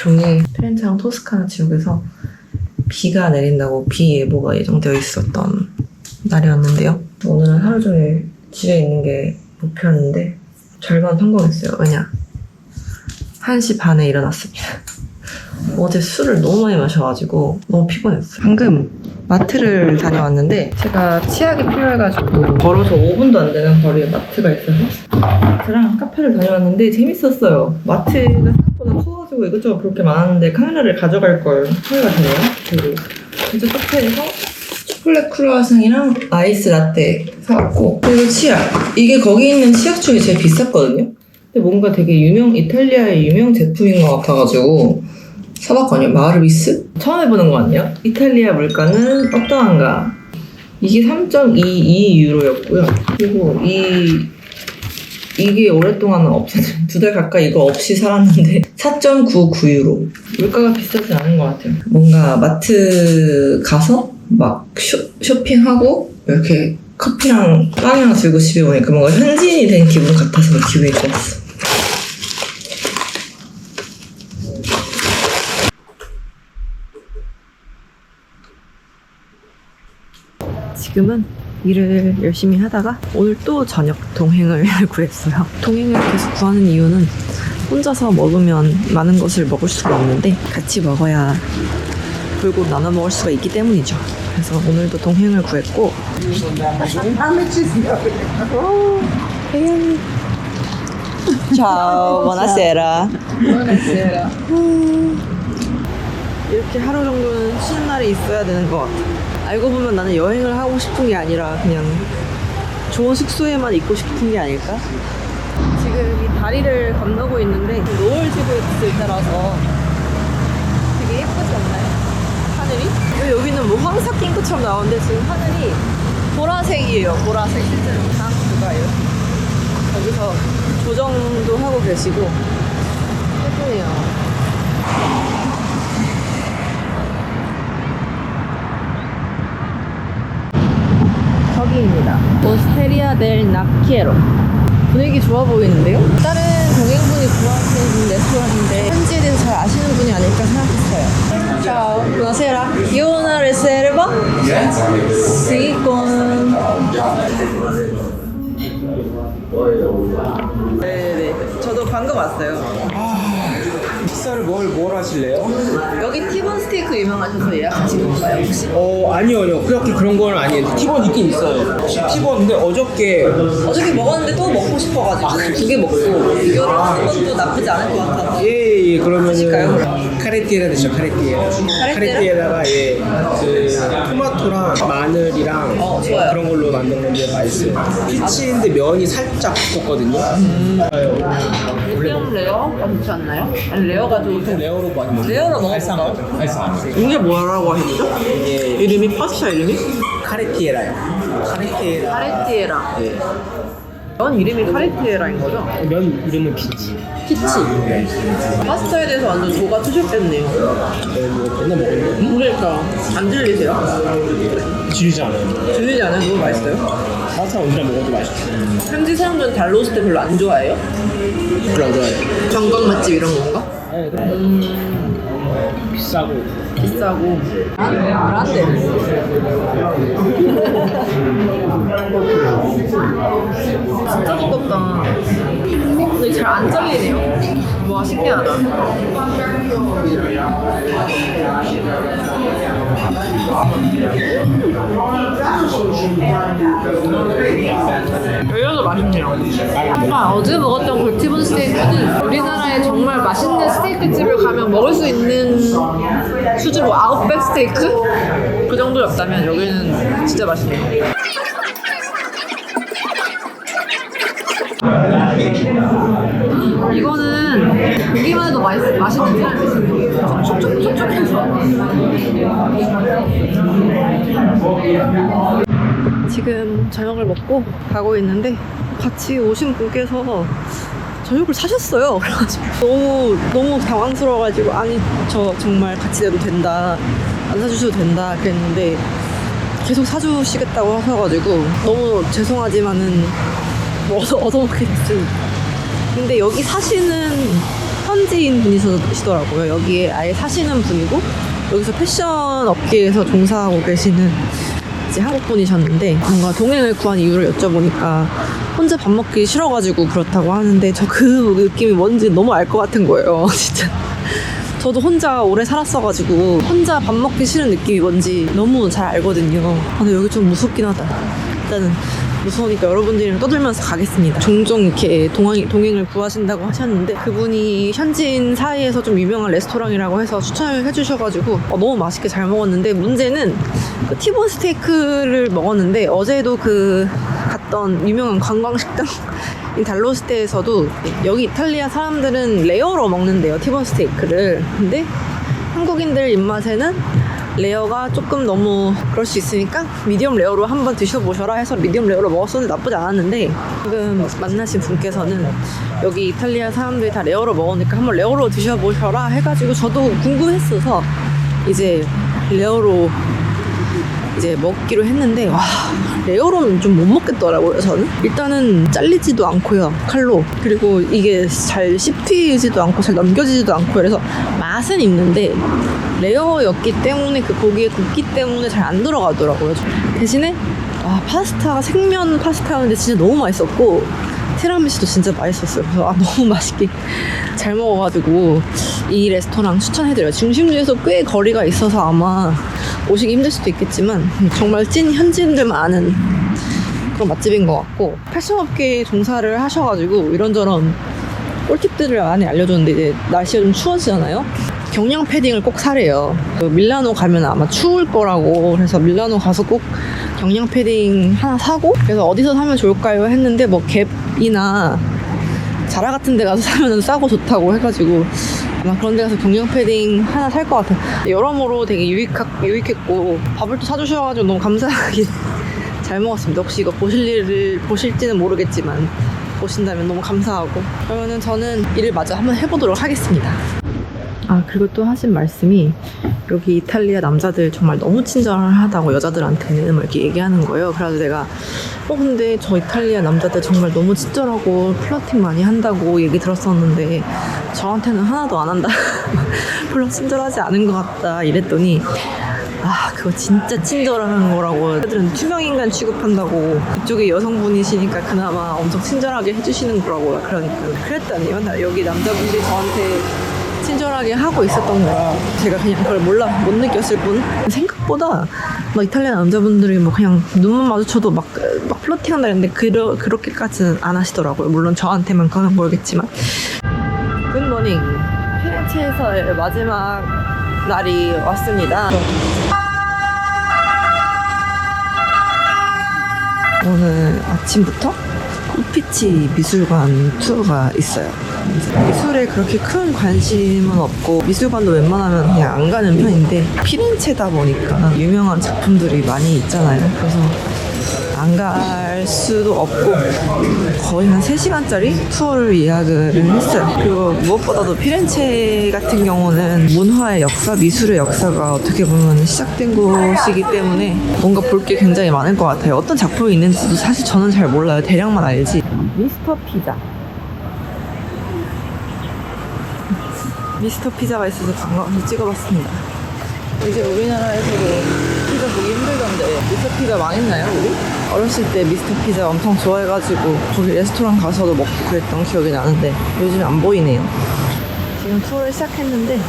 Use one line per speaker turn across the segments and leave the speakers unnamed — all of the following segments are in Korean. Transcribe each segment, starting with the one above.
종일 피렌체랑 토스카나 지역에서 비가 내린다고 비 예보가 예정되어 있었던 날이었는데요. 오늘은 하루 종일 집에 있는 게 목표였는데 절반 성공했어요. 왜냐? 1시 반에 일어났습니다. 어제 술을 너무 많이 마셔가지고 너무 피곤했어요. 방금 마트를 다녀왔는데 제가 치약이 필요해가지고 걸어서 5분도 안 되는 거리에 마트가 있어서 마트랑 카페를 다녀왔는데 재밌었어요. 마트가 생각보다 커가지고 이것저것 볼 게 많았는데 카메라를 가져갈 걸 후회가 되네요. 그리고 이쪽 카페에서 초콜릿 크루아상이랑 아이스 라떼 사왔고, 그리고 치약. 이게 거기 있는 치약 중에 제일 비쌌거든요. 근데 뭔가 되게 이탈리아의 유명 제품인 것 같아가지고 사봤거든요. 마르비스? 처음 해보는 거 같네요. 이탈리아 물가는 어떠한가? 이게 3.22유로였고요. 그리고 이게 오랫동안 없었죠. 2달 가까이 이거 없이 살았는데 4.99유로. 물가가 비싸진 않은 것 같아요. 뭔가 마트 가서 막 쇼핑하고 이렇게 커피랑 빵이랑 들고 집에 오니까 뭔가 현지인이 된 기분 같아서 기분이 좋았어. 지금은 일을 열심히 하다가 오늘 또 저녁 동행을 구했어요. 동행을 계속 구하는 이유는 혼자서 먹으면 많은 것을 먹을 수가 없는데 같이 먹어야 골고루 나눠 먹을 수가 있기 때문이죠. 그래서 오늘도 동행을 구했고. Ciao, buonasera.
Buonasera.
이렇게 하루 정도는 쉬는 날이 있어야 되는 것 같아. 알고 보면 나는 여행을 하고 싶은 게 아니라 그냥 좋은 숙소에만 있고 싶은 게 아닐까? 지금 이 다리를 건너고 있는데 노을 지고 있을 때라서 되게 예쁘지 않나요? 하늘이? 여기는 뭐 황사 낀 것처럼 나오는데 지금 하늘이 보라색이에요. 보라색. 실제로 다크가 이렇게 여기서 조정도 하고 계시고 예쁘네요. 여기입니다. 오스테리아 델 나키에로. 분위기 좋아 보이는데요? 다른 동행분이 구하시는 레스토랑인데 현지에 대해서 잘 아시는 분이 아닐까 생각했어요. Ciao, buonasera. Io una riserva? Sì, con... 네네. 저도 방금 왔어요.
식사를 뭘 하실래요?
여기 티본 스테이크 유명하셔서 예약하신 건가요, 혹시?
아니요. 그렇게 그런 건 아니에요. 티본 있긴 있어요. 티본 근데 어저께
먹었는데 또 먹고 싶어가지고 2개 먹고 이거를 하는 것도 나쁘지 않을 것 같아서.
예 그러면은
하실까요, 그럼?
카레띠에라 드시죠. 카레띠에라. 카레띠에다가 그 토마토랑 마늘이랑
좋아요.
그런 걸로 만든 건데 맛있어요. 피치인데 면이 살짝 두껍거든요.
그냥 레어가 좋지 않나요? 아니 레어가 좋으세요?
레어로 많이 먹어요.
레어로 먹어볼까요? 이게 뭐라고 하시죠? 이름이 파스타 이름이?
카레띠에라요. 카레띠에라.
카레티에라.
네.
면 이름이 카레티에라인 거죠?
면 이름은 피치.
피치. 파스타에 대해서 완전 조가 투셨겠네요.
네, 뭐 맨날 먹었는데
그러니까 안 질리세요?
질리지 않아요.
질리지 않아요? 너무 맛있어요?
파스타 언제나 먹어도 맛있어요.
현지 사람들은 달 로스트 별로 안 좋아해요?
별로 안 좋아해요.
관광 맛집 이런 건가?
네, 비싸고
비싸고. 그란데. 진짜 두껍다. 근데 잘 안 잘리네요. 와, 신기하다. 열려도 맛있네요. 아까 어제 먹었던 골티본 스테이크는 우리나라에 정말 맛있는 스테이크 집을 가면 먹을 수 있는 수준으로 아웃백 스테이크? 그 정도였다면 여기는 진짜 맛있네요. 이거는 보기만 해도 맛있는 티라미수예요. 촉촉해서. 지금 저녁을 먹고 가고 있는데 같이 오신 분께서 저녁을 사셨어요. 그래가지고 너무 당황스러워가지고 아니 저 정말 같이 내도 된다, 안 사주셔도 된다 그랬는데 계속 사주시겠다고 하셔가지고 너무 죄송하지만은 뭐 얻어먹게 됐습니다. 근데 여기 사시는 현지인 분이시더라고요. 여기에 아예 사시는 분이고 여기서 패션 업계에서 종사하고 계시는 이제 한국 분이셨는데 뭔가 동행을 구한 이유를 여쭤보니까 혼자 밥 먹기 싫어가지고 그렇다고 하는데 저 그 느낌이 뭔지 너무 알 것 같은 거예요. 진짜. 저도 혼자 오래 살았어가지고 혼자 밥 먹기 싫은 느낌이 뭔지 너무 잘 알거든요. 근데 여기 좀 무섭긴 하다. 일단은 무서우니까 여러분들이랑 떠들면서 가겠습니다. 종종 이렇게 동행을 구하신다고 하셨는데 그분이 현지인 사이에서 좀 유명한 레스토랑이라고 해서 추천을 해주셔가지고 너무 맛있게 잘 먹었는데 문제는 그 티본 스테이크를 먹었는데 어제도 그 갔던 유명한 관광식당 달로스테에서도 여기 이탈리아 사람들은 레어로 먹는데요, 티본 스테이크를. 근데 한국인들 입맛에는 레어가 조금 너무 그럴 수 있으니까 미디엄 레어로 한번 드셔보셔라 해서 미디엄 레어로 먹었었는데 나쁘지 않았는데 지금 만나신 분께서는 여기 이탈리아 사람들이 다 레어로 먹으니까 한번 레어로 드셔보셔라 해가지고 저도 궁금했어서 이제 레어로 이제 먹기로 했는데 와, 레어로는 좀 못 먹겠더라고요. 저는 일단은 잘리지도 않고요, 칼로. 그리고 이게 잘 씹히지도 않고 잘 넘겨지지도 않고 그래서 맛은 있는데 레어였기 때문에 그 고기의 굽기 때문에 잘 안 들어가더라고요. 대신에 파스타가 생면 파스타였는데 진짜 너무 맛있었고 티라미수도 진짜 맛있었어요. 그래서 너무 맛있게 잘 먹어가지고 이 레스토랑 추천해드려요. 중심지에서 꽤 거리가 있어서 아마 오시기 힘들 수도 있겠지만 정말 찐 현지인들만 아는 그런 맛집인 것 같고 패션업계에 종사를 하셔가지고 이런저런 꿀팁들을 많이 알려줬는데 이제 날씨가 좀 추워지잖아요. 경량 패딩을 꼭 사래요. 그 밀라노 가면 아마 추울 거라고 그래서 밀라노 가서 꼭 경량 패딩 하나 사고 그래서 어디서 사면 좋을까요 했는데 뭐 갭이나 자라 같은 데 가서 사면 싸고 좋다고 해가지고 아마 그런 데 가서 경량 패딩 하나 살 것 같아요. 여러모로 되게 유익했고 밥을 또 사주셔가지고 너무 감사하게 잘 먹었습니다. 혹시 이거 보실지는 모르겠지만 보신다면 너무 감사하고 그러면은 저는 일을 마저 한번 해보도록 하겠습니다. 그리고 또 하신 말씀이 여기 이탈리아 남자들 정말 너무 친절하다고 여자들한테는 막 이렇게 얘기하는 거예요. 그래서 내가 근데 저 이탈리아 남자들 정말 너무 친절하고 플러팅 많이 한다고 얘기 들었었는데 저한테는 하나도 안 한다. 별로 친절하지 않은 것 같다 이랬더니 그거 진짜 친절한 거라고. 애들은 투명인간 취급한다고. 그쪽에 여성분이시니까 그나마 엄청 친절하게 해주시는 거라고요. 그러니까 그랬더니 여기 남자분들이 저한테 친절하게 하고 있었던 거라 제가 그냥 그걸 못 느꼈을 뿐. 생각보다 막 이탈리아 남자분들이 뭐 그냥 눈만 마주쳐도 막 플러팅한다 했는데 그렇게까지는 안 하시더라고요. 물론 저한테만 그건 모르겠지만. 굿모닝. 피렌체에서의 마지막 날이 왔습니다. 오늘 아침부터 우피치 미술관 투어가 있어요. 미술에 그렇게 큰 관심은 없고 미술관도 웬만하면 그냥 안 가는 편인데 피렌체다 보니까 유명한 작품들이 많이 있잖아요. 그래서 안 갈 수도 없고 거의 한 3시간짜리 투어를 예약을 했어요. 그리고 무엇보다도 피렌체 같은 경우는 문화의 역사, 미술의 역사가 어떻게 보면 시작된 곳이기 때문에 뭔가 볼 게 굉장히 많을 것 같아요. 어떤 작품이 있는지도 사실 저는 잘 몰라요. 대략만 알지. 미스터 피자. 미스터 피자가 있어서 반가워서 찍어봤습니다. 이제 우리나라에서도 피자 보기 힘들던데 미스터 피자 망했나요 우리? 어렸을 때 미스터 피자 엄청 좋아해가지고 거기 레스토랑 가서도 먹고 그랬던 기억이 나는데 요즘 안 보이네요. 지금 투어를 시작했는데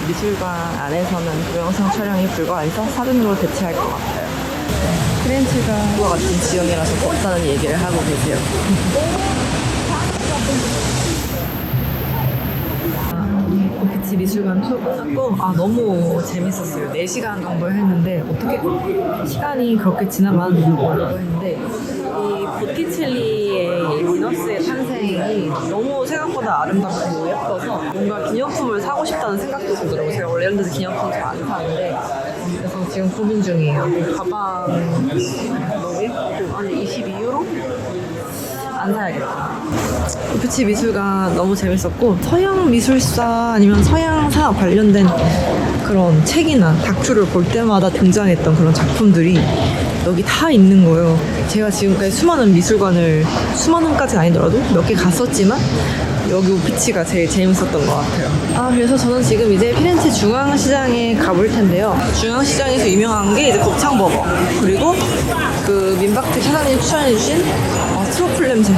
미술관 안에서는 동영상 촬영이 불가해서 사진으로 대체할 것 같아요. 피렌체가 그와 같은 지역이라서 덥다는 얘기를 하고 계세요. 오피치 미술관 투어 끝났고 너무 재밌었어요. 4시간 정도 했는데 어떻게 시간이 그렇게 지나가는지 모르고 했는데 이 보티첼리의 비너스의 탄생이 너무 생각보다 아름답고 예뻐서 뭔가 기념품을 사고 싶다는 생각도 들더라고요. 제가 원래 이런 데서 기념품 잘 안 사는데 그래서 지금 고민 중이에요. 가방 너무 예쁘고 22유로? 안 사야겠다. 오피치 미술관 너무 재밌었고 서양 미술사 아니면 서양사 관련된 그런 책이나 다큐를 볼 때마다 등장했던 그런 작품들이 여기 다 있는 거예요. 제가 지금까지 수많은 미술관을 수많은까지는 아니더라도 몇 개 갔었지만 여기 우피치가 제일 재밌었던 것 같아요. 그래서 저는 지금 이제 피렌체 중앙시장에 가볼 텐데요. 중앙시장에서 유명한 게 이제 곱창버거, 그리고 그 민박집 사장님 추천해주신 트러플 냄새.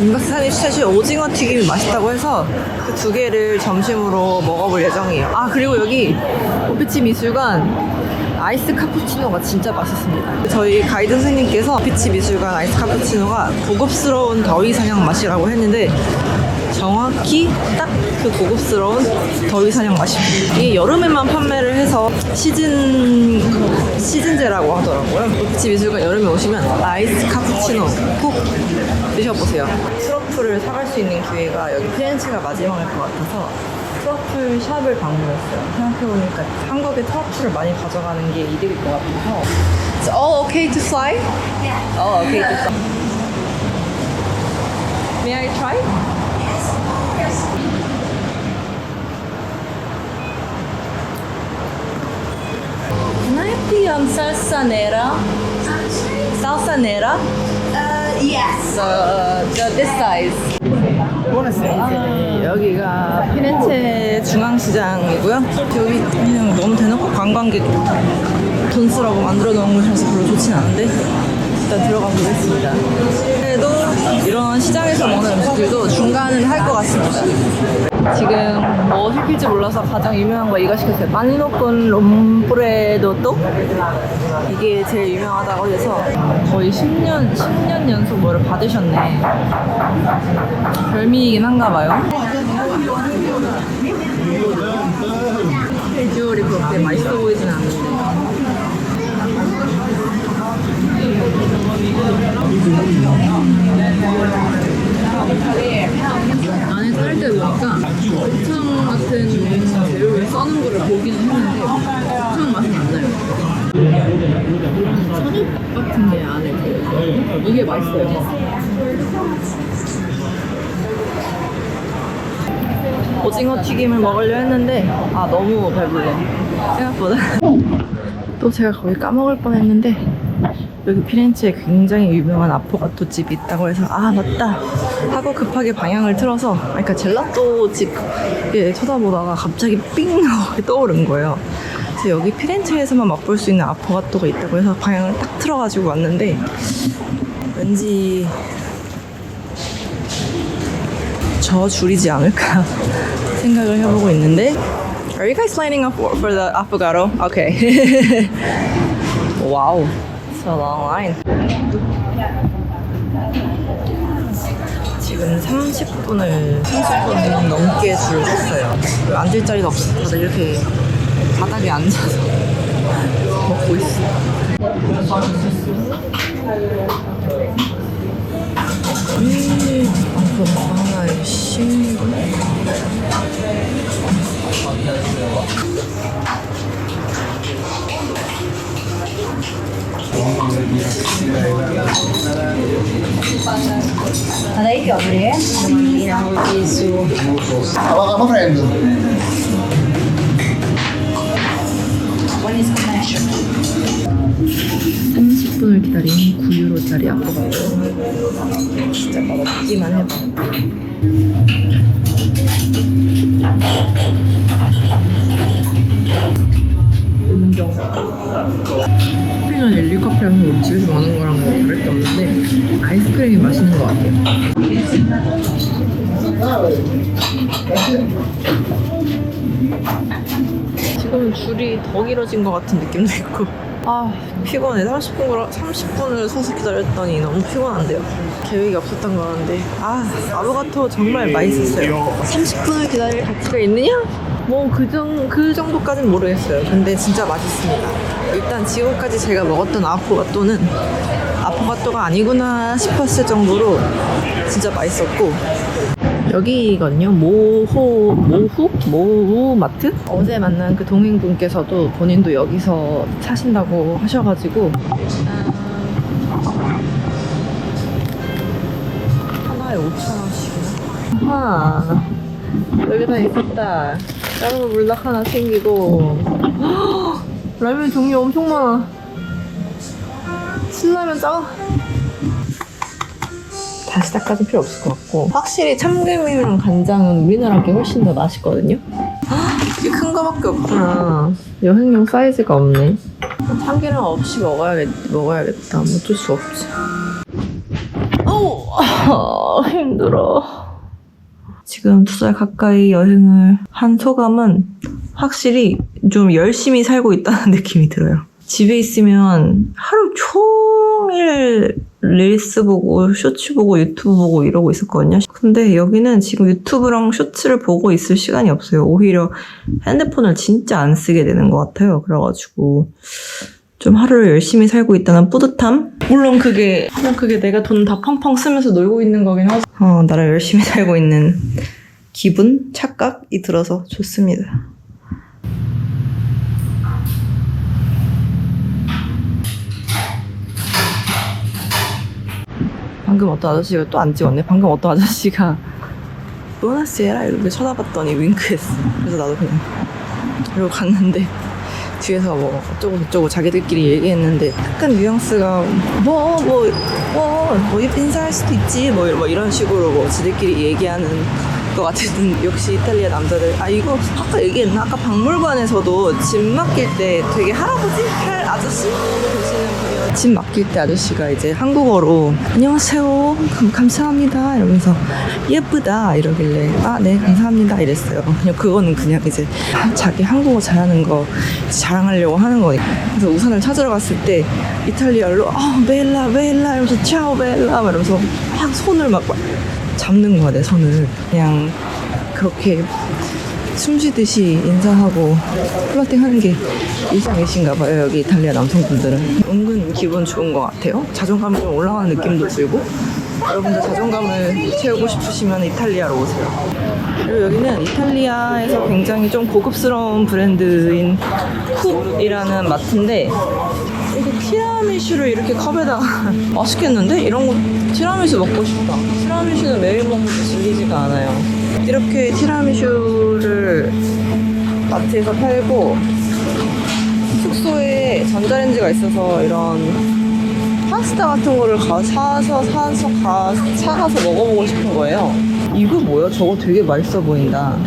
민박집 사장님 추천해주신 오징어 튀김이 맛있다고 해서 그 두 개를 점심으로 먹어볼 예정이에요. 그리고 여기 우피치 미술관 아이스 카푸치노가 진짜 맛있습니다. 저희 가이드 선생님께서 우피치 미술관 아이스 카푸치노가 고급스러운 더위사냥 맛이라고 했는데 정확히 딱 그 고급스러운 더위사냥 맛입니다. 이게 여름에만 판매를 해서 시즌제라고 하더라고요. 우피치 미술관 여름에 오시면 아이스 카푸치노 꼭 드셔보세요. 트러플을 사갈 수 있는 기회가 여기 피렌체가 마지막일 것 같아서 트러플 샵을 방문했어요. 생각해보니까 한국에 트러플을 많이 가져가는 게 이득일 것 같아서. It's all okay to fly? Yeah. Oh, okay to fly. May I try? Yes. Can I have the salsa nera? Salsa nera?
Yes.
This size. 여기가 피렌체 중앙시장이고요. 여기 그냥 너무 대놓고 관광객 돈 쓰라고 만들어 놓은 곳이라서 별로 좋진 않은데 일단 들어가 보겠습니다. 그래도 이런 시장에서 먹는 음식들도 중간은 할 것 같습니다. 지금 뭐 시킬지 몰라서 가장 유명한 거 이거 시켰어요. 마니노콘 롬브레도또? 이게 제일 유명하다고 해서 거의 10년 연속 뭐를 받으셨네. 별미이긴 한가 봐요. 비주얼이 그렇게 맛있어 보이진 않는데. 안에 쌀 때 보니까 곱창 같은 재료를 써는 거를 보기는 했는데 곱창 맛은 안 나요. 천엽 같은 게 안에 들어있어요. 이게 맛있어요. 오징어 튀김을 먹으려 했는데 너무 배불러. 생각보다. 또 제가 거의 까먹을 뻔했는데 여기 피렌체에 굉장히 유명한 아포가토 집이 있다고 해서 맞다 하고 급하게 방향을 틀어서 그러니까 젤라또 집에 쳐다보다가 갑자기 삥 하고 떠오른 거예요. 그래서 여기 피렌체에서만 맛볼 수 있는 아포가토가 있다고 해서 방향을 딱 틀어가지고 왔는데 왠지 저 줄이지 않을까 생각을 해보고 있는데. Are you guys lining up for the affogato? Okay. Wow. So long line. 지금 30분 넘게 줄을 섰어요. 앉을 자리도 없어. 다들 이렇게 바닥에 앉아서 먹고 있어. 하나에 신고.
Lei che offre?
Stavamo prendendo.
Buon sconnescio.
30분을 기다린 9유로짜리 아포가토. 진짜 맛없기만 해봐. 커피는 릴리커피랑 우리 집에서 먹는 거랑 뭐 다를 게 없는데 아이스크림이 맛있는 것 같아요. 지금은 줄이 더 길어진 것 같은 느낌도 있고 피곤해. 30분을 서서 기다렸더니 너무 피곤한데요. 계획이 없었던 거였는데 아보가토 정말 맛있었어요. 30분을 기다릴 가치가 있느냐? 뭐 그 정도까지는 모르겠어요. 근데 진짜 맛있습니다. 일단 지금까지 제가 먹었던 아포가토는 아포가토가 아니구나 싶었을 정도로 진짜 맛있었고, 여기거든요. 모후 마트? 어제 만난 그 동행분께서도 본인도 여기서 사신다고 하셔가지고 하나에 5,000원씩이나? 여기 다 있었다. 짜루 물닭 하나 챙기고 라면 종류 엄청 많아. 신라면 다시 닦아줄 필요 없을 것 같고 확실히 참기름이랑 간장은 우리나라 게 훨씬 더 맛있거든요. 이게 큰 거밖에 없구나. 여행용 사이즈가 없네. 참기름 없이 먹어야겠다. 어쩔 수 없지. 힘들어. 지금 2달 가까이 여행을 한 소감은 확실히 좀 열심히 살고 있다는 느낌이 들어요. 집에 있으면 하루 종일 릴스 보고 쇼츠 보고 유튜브 보고 이러고 있었거든요. 근데 여기는 지금 유튜브랑 쇼츠를 보고 있을 시간이 없어요. 오히려 핸드폰을 진짜 안 쓰게 되는 것 같아요. 그래가지고 좀 하루를 열심히 살고 있다는 뿌듯함? 물론 그게 내가 돈 다 펑펑 쓰면서 놀고 있는 거긴 하죠. 나를 열심히 살고 있는 기분? 착각이 들어서 좋습니다. 방금 어떤 아저씨가 또 안 찍었네. 방금 어떤 아저씨가 보너스해라 이렇게 쳐다봤더니 윙크했어. 그래서 나도 그냥 이러고 갔는데 뒤에서 뭐 어쩌고 저쩌고 자기들끼리 얘기했는데 약간 뉘앙스가 인사할 수도 있지 뭐 이런 식으로 뭐 지들끼리 얘기하는 것 같은. 역시 이탈리아 남자들. 이거 아까 얘기했나? 아까 박물관에서도 집 맡길 때 되게 할아버지? 아저씨? 계시는 분이 집 맡길 때 아저씨가 이제 한국어로 안녕하세요 감사합니다 이러면서 예쁘다 이러길래 네 감사합니다 이랬어요. 그냥 그거는 그냥 이제 자기 한국어 잘하는 거 자랑하려고 하는 거니까. 그래서 우산을 찾으러 갔을 때 이탈리아로 벨라 이러면서 차오 벨라 이러면서 막 손을 막 잡는 거야, 내 손을. 그냥 그렇게 숨쉬듯이 인사하고 플러팅 하는 게 일상이신가 봐요, 여기 이탈리아 남성분들은. 은근 기분 좋은 것 같아요. 자존감이 좀 올라가는 느낌도 들고. 여러분들 자존감을 채우고 싶으시면 이탈리아로 오세요. 그리고 여기는 이탈리아에서 굉장히 좀 고급스러운 브랜드인 쿱이라는 마트인데 이렇게 티라미슈를 이렇게 컵에다가 맛있겠는데? 이런 거 티라미슈 먹고 싶다. 티라미슈는 매일 먹는 게 질리지가 않아요. 이렇게 티라미슈를 마트에서 팔고 숙소에 전자레인지가 있어서 이런 파스타 같은 거를 사가서 먹어보고 싶은 거예요. 이거 뭐야? 저거 되게 맛있어 보인다.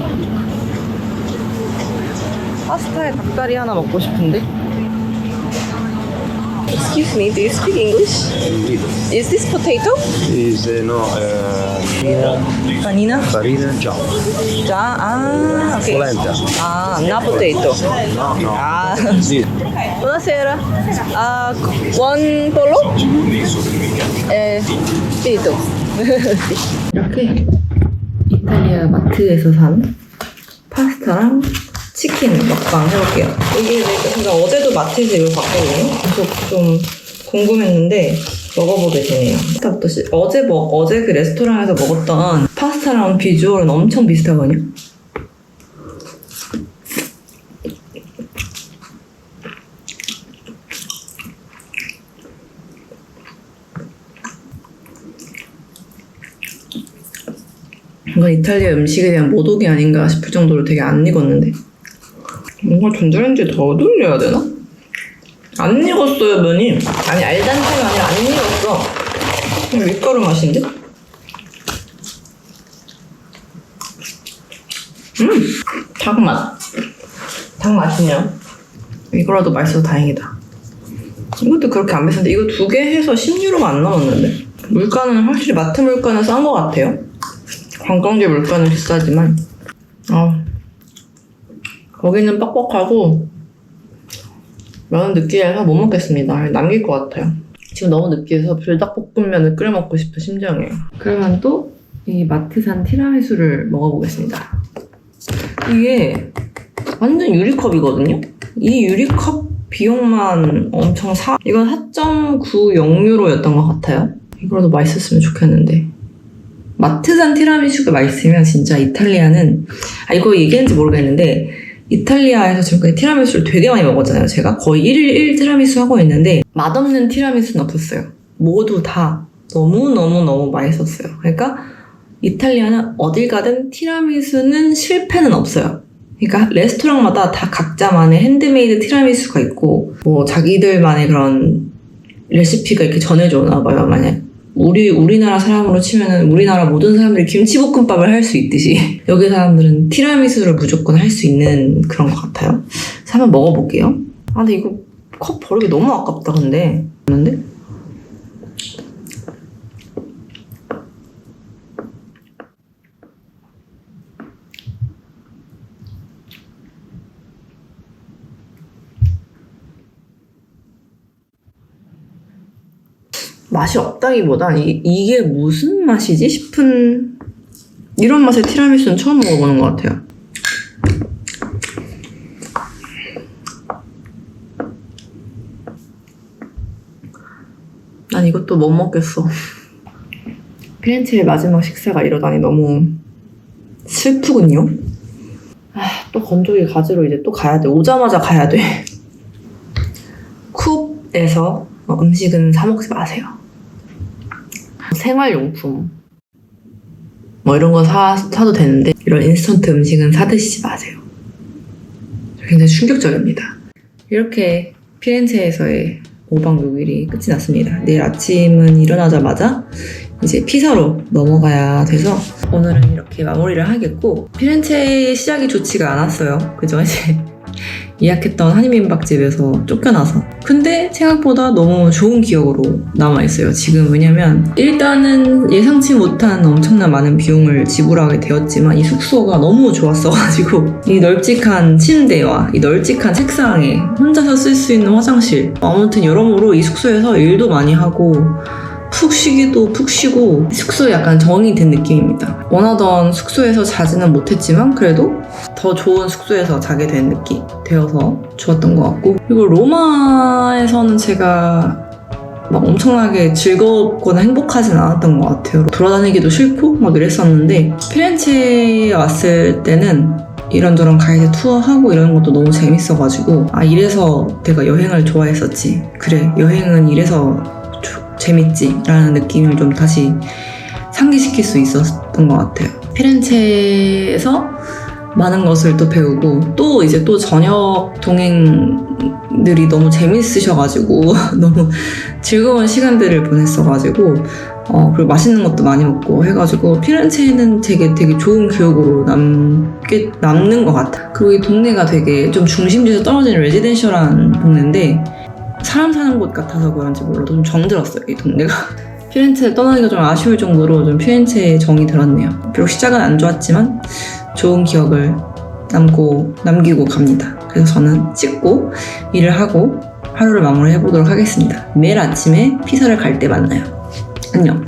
파스타에 닭다리 하나 먹고 싶은데? Excuse me, do you speak English? Is this potato?
Is
Panina?
farina già.
Okay.
Polenta.
Not potato.
No. Sì.
Buonasera. One pollo? finito. 이렇게 이탈리아 마트에서 산 파스타랑 치킨 먹방 해볼게요. 이게 제가 어제도 마트에서 이걸 봤거든요. 계속 좀 궁금했는데 먹어보게 되네요. 파스타부터 어제 그 레스토랑에서 먹었던 파스타랑 비주얼은 엄청 비슷하거든요. 뭔가 이탈리아 음식에 대한 모독이 아닌가 싶을 정도로 되게 안 익었는데 뭔가 전자레인지에 더 돌려야 되나? 안 익었어요, 면이. 아니, 알단테가 아니라 안 익었어. 그냥 밀가루 맛인데? 닭맛. 닭 맛있냐? 이거라도 맛있어서 다행이다. 이것도 그렇게 안 비싼데 이거 2개 해서 10유로가 안 남았는데? 물가는 확실히 마트 물가는 싼 것 같아요. 관광지 물가는 비싸지만 거기는 뻑뻑하고 면은 느끼해서 못 먹겠습니다. 남길 것 같아요. 지금 너무 느끼해서 불닭볶음면을 끓여 먹고 싶은 심정이에요. 그러면 또 이 마트산 티라미수를 먹어보겠습니다. 이게 완전 유리컵이거든요? 이 유리컵 비용만 엄청 이건 4.90유로였던 것 같아요. 이거라도 맛있었으면 좋겠는데. 마트산 티라미슈가 맛있으면 진짜 이탈리아는 이거 얘기했는지 모르겠는데 이탈리아에서 지금까지 티라미수를 되게 많이 먹었잖아요. 제가 거의 1일 1 티라미수 하고 있는데 맛없는 티라미수는 없었어요. 모두 다 너무너무 맛있었어요. 그러니까 이탈리아는 어딜 가든 티라미수는 실패는 없어요. 그러니까 레스토랑마다 다 각자만의 핸드메이드 티라미수가 있고 뭐 자기들만의 그런 레시피가 이렇게 전해져 오나 봐요. 만약 우리나라 사람으로 치면은 우리나라 모든 사람들이 김치볶음밥을 할 수 있듯이 여기 사람들은 티라미수를 무조건 할 수 있는 그런 것 같아요. 그래서 한번 먹어볼게요. 아 근데 이거 컵 버리기 너무 아깝다 근데. 맛이 없다기보단 이게 무슨 맛이지 싶은 이런 맛의 티라미수는 처음 먹어보는 것 같아요. 난 이것도 못 먹겠어. 피렌체의 마지막 식사가 이러다니 너무 슬프군요. 또 건조기 가지러 이제 또 가야 돼. 오자마자 가야 돼. 쿱에서 음식은 사 먹지 마세요. 생활용품 뭐 이런 거 사도 되는데 이런 인스턴트 음식은 사 드시지 마세요. 굉장히 충격적입니다. 이렇게 피렌체에서의 5박 6일이 끝이 났습니다. 내일 아침은 일어나자마자 이제 피사로 넘어가야 돼서 오늘은 이렇게 마무리를 하겠고, 피렌체의 시작이 좋지가 않았어요. 그죠? 이제 예약했던 한인민박집에서 쫓겨나서. 근데 생각보다 너무 좋은 기억으로 남아있어요. 지금 왜냐면 일단은 예상치 못한 엄청난 많은 비용을 지불하게 되었지만 이 숙소가 너무 좋았어가지고 이 널찍한 침대와 이 널찍한 책상에 혼자서 쓸 수 있는 화장실, 아무튼 여러모로 이 숙소에서 일도 많이 하고 푹 쉬기도 푹 쉬고 숙소에 약간 정이 된 느낌입니다. 원하던 숙소에서 자지는 못했지만 그래도 더 좋은 숙소에서 자게 된 느낌 되어서 좋았던 것 같고, 그리고 로마에서는 제가 막 엄청나게 즐겁거나 행복하진 않았던 것 같아요. 돌아다니기도 싫고 막 이랬었는데 피렌체에 왔을 때는 이런저런 가이드 투어하고 이런 것도 너무 재밌어가지고 이래서 내가 여행을 좋아했었지, 그래 여행은 이래서 재밌지 라는 느낌을 좀 다시 상기시킬 수 있었던 것 같아요. 피렌체에서 많은 것을 또 배우고 또 이제 또 저녁 동행들이 너무 재밌으셔가지고 너무 즐거운 시간들을 보냈어가지고 그리고 맛있는 것도 많이 먹고 해가지고 피렌체는 되게 좋은 기억으로 남는 것 같아. 그리고 이 동네가 되게 좀 중심지에서 떨어진 레지덴셜한 동네인데 사람 사는 곳 같아서 그런지 몰라도 좀 정들었어요, 이 동네가. 피렌체를 떠나기가 좀 아쉬울 정도로 좀 피렌체에 정이 들었네요. 비록 시작은 안 좋았지만 좋은 기억을 남기고 갑니다. 그래서 저는 씻고 일을 하고 하루를 마무리해보도록 하겠습니다. 매일 아침에 피서를 갈 때 만나요. 안녕.